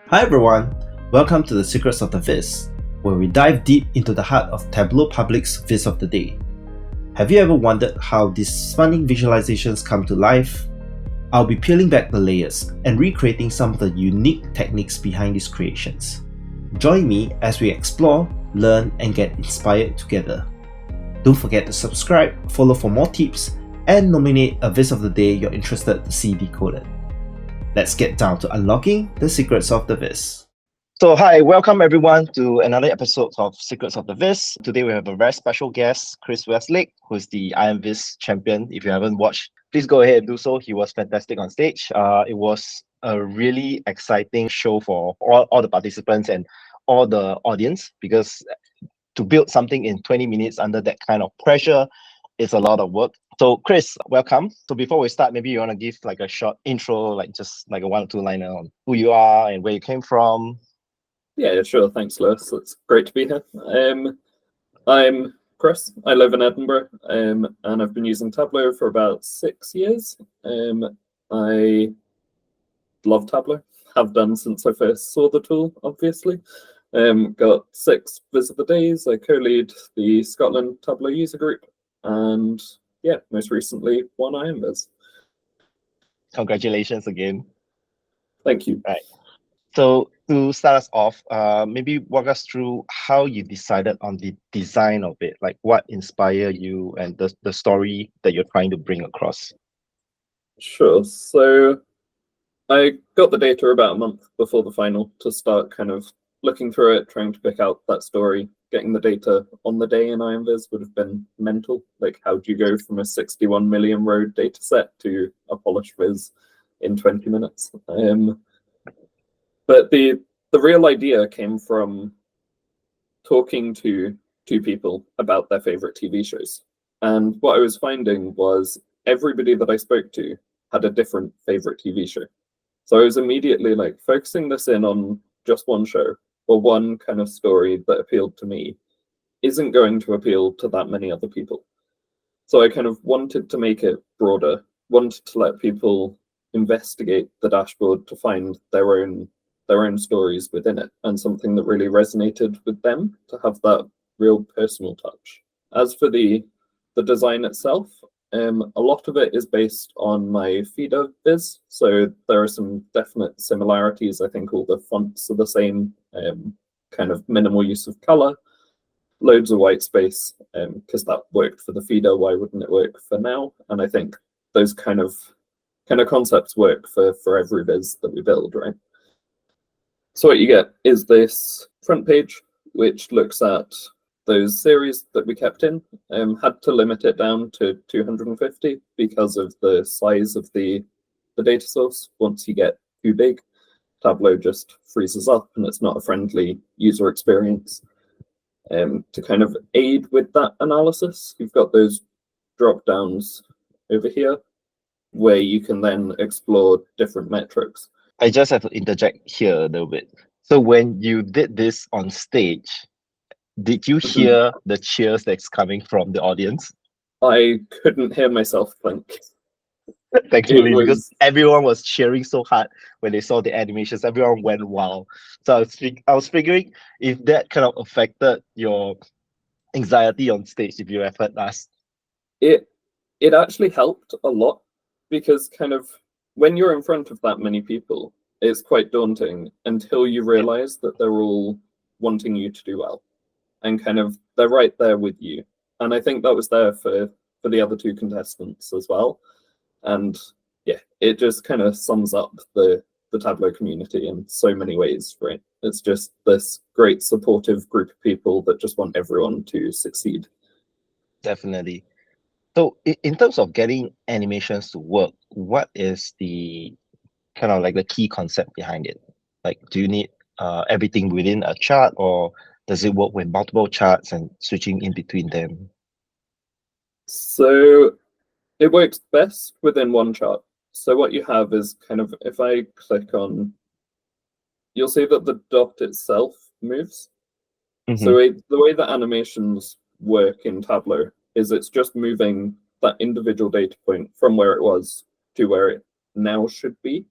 Hi everyone, welcome to the Secrets of the Viz, where we dive deep into the heart of Tableau Public's Viz of the Day. Have you ever wondered how these stunning visualizations come to life? I'll be peeling back the layers and recreating some of the unique techniques behind these creations. Join me as we explore, learn, and get inspired together. Don't forget to subscribe, follow for more tips, and nominate a Viz of the Day you're interested to see decoded. Let's get down to unlocking the secrets of the Viz. So hi, welcome everyone to another episode of Secrets of the Viz. Today we have a very special guest, Chris Westlake, who's the IMViz champion. If you haven't watched, please go ahead and do so. He was fantastic on stage. It was a really exciting show for all the participants and all the audience, because to build something in 20 minutes under that kind of pressure is a lot of work. So Chris, welcome. So before we start, maybe you want to give like a short intro, like just like a 1 or 2 liner on who you are and where you came from. Yeah, sure. Thanks, Lewis. It's great to be here. I'm Chris. I live in Edinburgh, and I've been using Tableau for about 6 years. I love Tableau. Have done since I first saw the tool, obviously. Got 6 Viz of the Days. I co-lead the Scotland Tableau user group, and yeah, most recently won IMViz. Congratulations again. Thank you. Right. So to start us off, maybe walk us through how you decided on the design of it, like what inspired you and the story that you're trying to bring across. Sure. So I got the data about a month before the final to start kind of looking through it, trying to pick out that story. Getting the data on the day in IMViz would have been mental. Like, how do you go from a 61 million row data set to a polished Viz in 20 minutes? But the real idea came from talking to 2 people about their favorite TV shows. And what I was finding was everybody that I spoke to had a different favorite TV show. So I was immediately like focusing this in on just one show or one kind of story that appealed to me isn't going to appeal to that many other people. So I kind of wanted to make it broader, wanted to let people investigate the dashboard to find their own stories within it, and something that really resonated with them, to have that real personal touch. As for the design itself, a lot of it is based on my feeder Viz, so there are some definite similarities. I think all the fonts are the same, kind of minimal use of color, loads of white space, because that worked for the feeder. Why wouldn't it work for now? And I think those kind of concepts work for every Viz that we build, right? So what you get is this front page, which looks at those series that we kept in. Had to limit it down to 250 because of the size of the data source. Once you get too big, Tableau just freezes up and it's not a friendly user experience. To kind of aid with that analysis, you've got those drop downs over here where you can then explore different metrics. I just have to interject here a little bit. So when you did this on stage, did you hear the cheers that's coming from the audience? I couldn't hear myself think. Thankfully, because everyone was cheering so hard when they saw the animations. Everyone went wild. So I was figuring if that kind of affected your anxiety on stage, if you have heard us. It actually helped a lot, because kind of when you're in front of that many people, it's quite daunting until you realize that they're all wanting you to do well, and kind of they're right there with you. And I think that was there for the other 2 contestants as well. And yeah, it just kind of sums up the Tableau community in so many ways, right? It's just this great supportive group of people that just want everyone to succeed. Definitely. So in terms of getting animations to work, what is the kind of like the key concept behind it? Like, do you need everything within a chart, or does it work with multiple charts and switching in between them? So it works best within one chart. So what you have is kind of, if I click on, you'll see that the dot itself moves. Mm-hmm. So the way that animations work in Tableau is it's just moving that individual data point from where it was to where it now should be.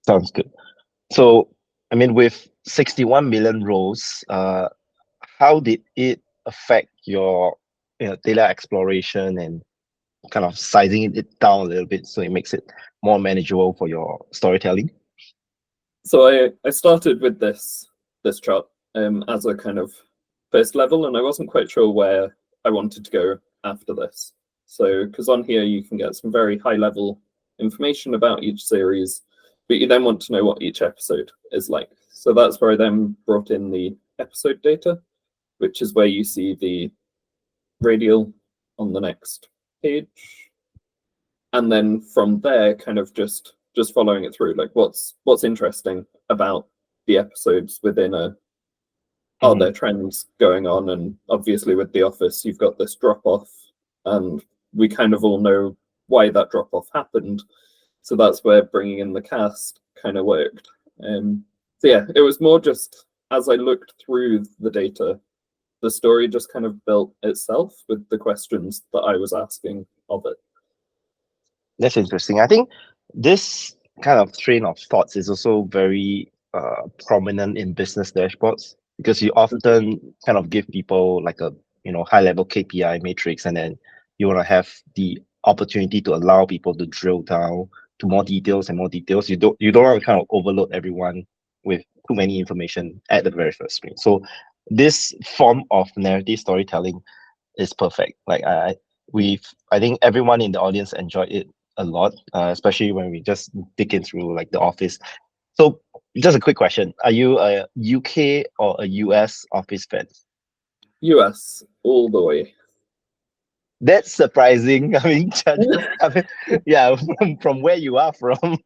Sounds good. So I mean, with 61 million rows, how did it affect your data exploration and kind of sizing it down a little bit so it makes it more manageable for your storytelling? So I started with this chart as a kind of first level, and I wasn't quite sure where I wanted to go after this. So, because on here you can get some very high level information about each series, but you then want to know what each episode is like. So that's where I then brought in the episode data, which is where you see the radial on the next page. And then from there, kind of just following it through, like what's interesting about the episodes within are there trends going on? And obviously with The Office, you've got this drop off, and we kind of all know why that drop off happened. So that's where bringing in the cast kind of worked. So yeah, it was more just as I looked through the data, the story just kind of built itself with the questions that I was asking of it. That's interesting. I think this kind of train of thoughts is also very prominent in business dashboards, because you often kind of give people like a high level KPI matrix, and then you want to have the opportunity to allow people to drill down to more details and more details. You don't want to kind of overload everyone with too many information at the very first screen. So this form of narrative storytelling is perfect. Like I think everyone in the audience enjoyed it a lot, especially when we just digging through like The Office. So just a quick question: are you a UK or a US Office fan? US all the way. That's surprising. I mean, yeah, from where you are from.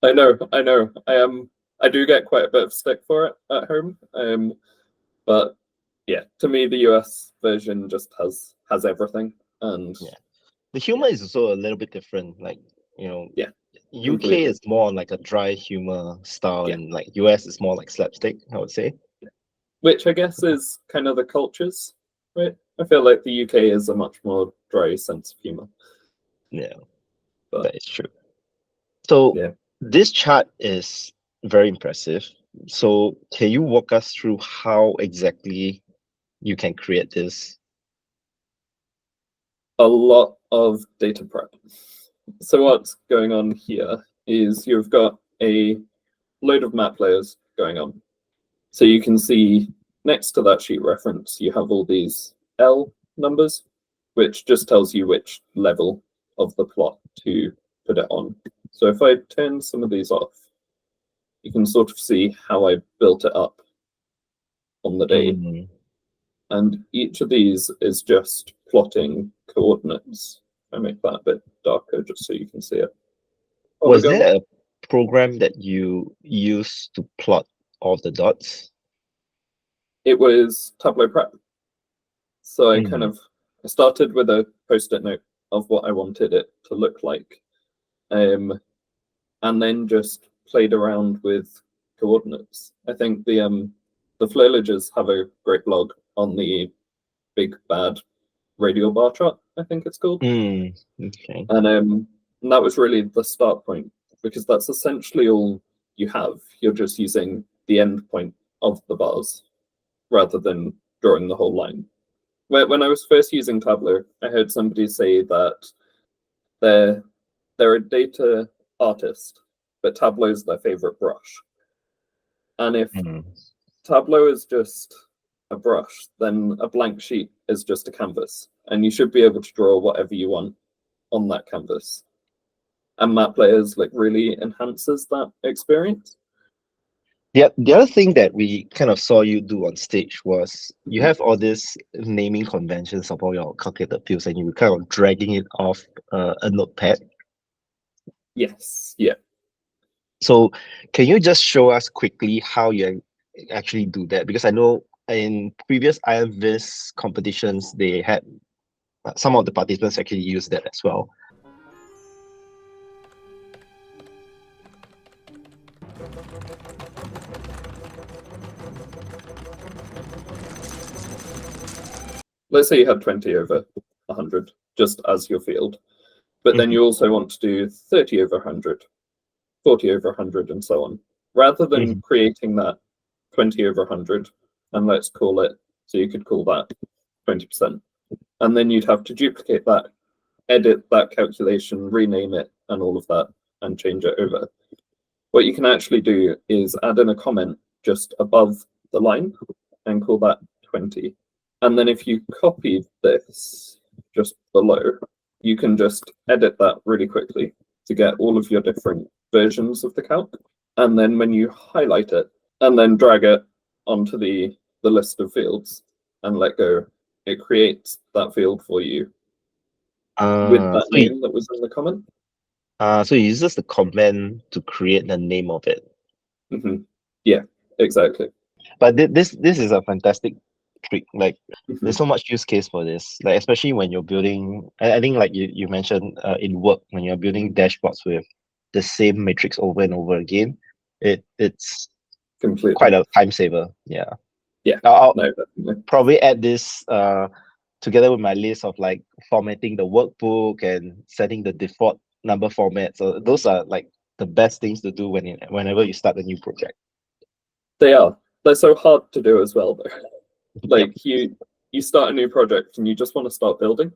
I know. I do get quite a bit of stick for it at home. But yeah, to me the US version just has everything. And yeah, the humor is also a little bit different. Like yeah, UK completely. is more on like a dry humor style, Yeah. and like US is more like slapstick, I would say. Which I guess is kind of the cultures, right? I feel like the UK is a much more dry sense of humor. Yeah, But that is true. So yeah, this chart is very impressive. So can you walk us through how exactly you can create this? a lot of data prep. So what's going on here is you've got a load of map layers going on. So you can see next to that sheet reference, you have all these L numbers, which just tells you which level of the plot to put it on. So if I turn some of these off, you can sort of see how I built it up on the day. And each of these is just plotting coordinates. I make that a bit darker just so you can see it. Was there a program that you used to plot all the dots? It was Tableau Prep. So I I started with a post-it note of what I wanted it to look like, and then just played around with coordinates. I think the Flailages have a great blog on the big bad radial bar chart, I think it's called. Okay. And that was really the start point, because that's essentially all you have. You're just using the end point of the bars rather than drawing the whole line. When I was first using Tableau, I heard somebody say that they're a data artist, but Tableau's their favorite brush. And if Tableau is just a brush, then a blank sheet is just a canvas, and you should be able to draw whatever you want on that canvas. And map layers like really enhances that experience. The other thing that we kind of saw you do on stage was you have all these naming conventions of all your calculated fields, and you were kind of dragging it off a notepad. Yes, yeah. So can you just show us quickly how you actually do that? Because I know in previous IMVis competitions, they had some of the participants actually use that as well. Let's say you had 20 over 100 just as your field, but then you also want to do 30 over 100, 40 over 100, and so on. rather than creating that 20 over 100, and let's call it, so you could call that 20%. And then you'd have to duplicate that, edit that calculation, rename it, and all of that, and change it over. What you can actually do is add in a comment just above the line and call that 20. And then if you copy this just below, you can just edit that really quickly to get all of your different versions of the calc. And then when you highlight it and then drag it onto the list of fields and let go, it creates that field for you with that name that was in the comment. So it uses the command to create the name of it. Yeah, exactly. But this is a fantastic trick. Like, there's so much use case for this. Like, especially when you're building. I think, like you mentioned in work, when you're building dashboards with the same matrix over and over again, it's completely quite a time saver. Yeah. Yeah. I'll probably add this together with my list of like formatting the workbook and setting the default number format. So those are like the best things to do whenever you start a new project. They are. They're so hard to do as well, though. Like you start a new project and you just want to start building.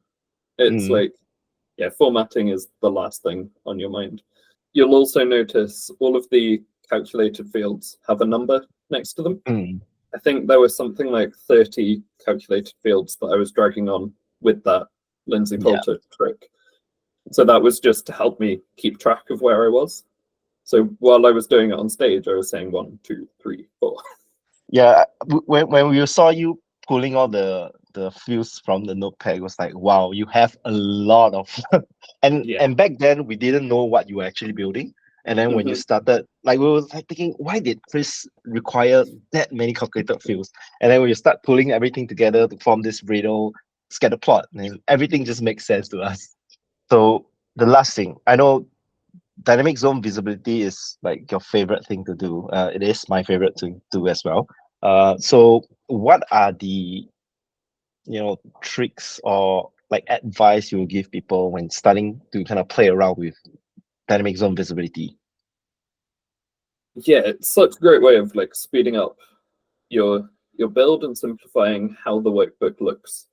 It's like, yeah, formatting is the last thing on your mind. You'll also notice all of the calculated fields have a number next to them. I think there was something like 30 calculated fields that I was dragging on with that Lindsay Poulter trick. So that was just to help me keep track of where I was. So while I was doing it on stage, I was saying 1, 2, 3, 4. Yeah, when we saw you pulling all the fields from the notepad, it was like, wow, you have a lot of and back then we didn't know what you were actually building. And then when you started, like we were like thinking, why did Chris require that many calculated fields? And then when you start pulling everything together to form this radial scatter plot, and everything just makes sense to us. So the last thing, I know dynamic zone visibility is like your favorite thing to do. It is my favorite to do as well. So what are the tricks or like advice you will give people when starting to kind of play around with dynamic zone visibility? Yeah, it's such a great way of like speeding up your build and simplifying how the workbook looks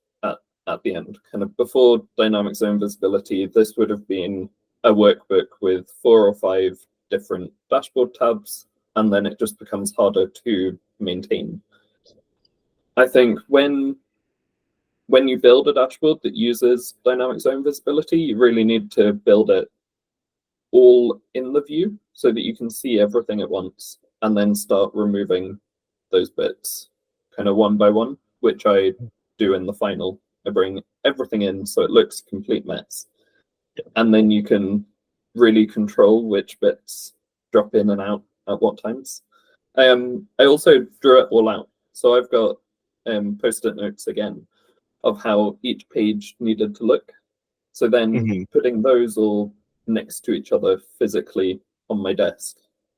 at the end. Kind of before dynamic zone visibility, this would have been a workbook with 4 or 5 different dashboard tabs, and then it just becomes harder to maintain. I think when you build a dashboard that uses dynamic zone visibility, you really need to build it all in the view so that you can see everything at once and then start removing those bits kind of one by one, which I do in the final. I bring everything in so it looks a complete mess. And then you can really control which bits drop in and out at what times. I also drew it all out. So I've got post-it notes again of how each page needed to look. So then putting those all next to each other physically on my desk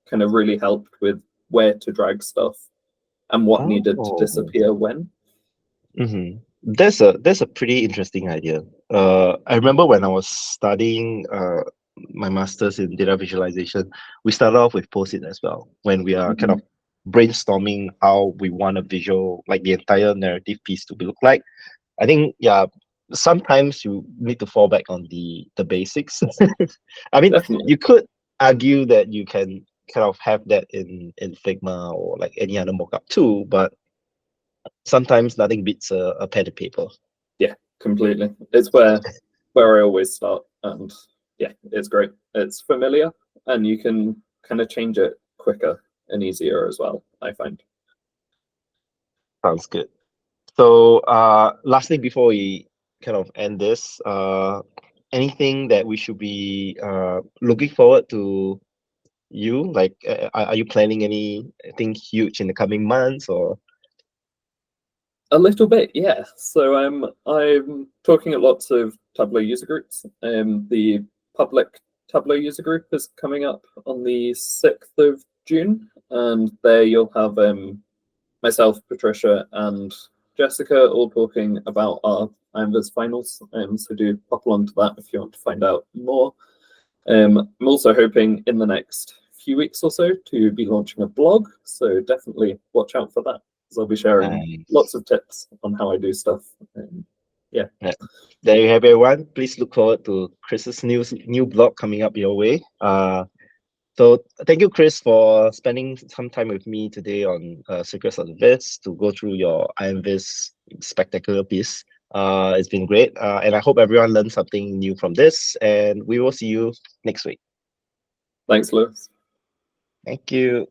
kind of really helped with where to drag stuff and what needed to disappear when. That's a pretty interesting idea. I remember when I was studying my master's in data visualization, we started off with post-it as well when we are kind of brainstorming how we want a visual, like the entire narrative piece to look like. I think sometimes you need to fall back on the basics. I mean, you could argue that you can kind of have that in Figma or like any other mockup tool, but sometimes nothing beats a pen and paper. Yeah, completely. It's where I always start, and yeah, it's great. It's familiar, and you can kind of change it quicker and easier as well, I find. Sounds good. So lastly, before we kind of end this, anything that we should be looking forward to like are you planning anything huge in the coming months or? A little bit, yeah. So I'm talking at lots of Tableau user groups. The public Tableau user group is coming up on the 6th of June, and there you'll have myself, Patricia, and Jessica all talking about our IMDb finals. So do pop along to that if you want to find out more. I'm also hoping in the next few weeks or so to be launching a blog. So definitely watch out for that, because I'll be sharing lots of tips on how I do stuff. Yeah. There you have it, everyone. Please look forward to Chris's new blog coming up your way. So thank you, Chris, for spending some time with me today on Secrets of the Viz to go through your IMViz spectacular piece. It's been great, and I hope everyone learned something new from this, and we will see you next week. Thanks, Lewis. Thank you.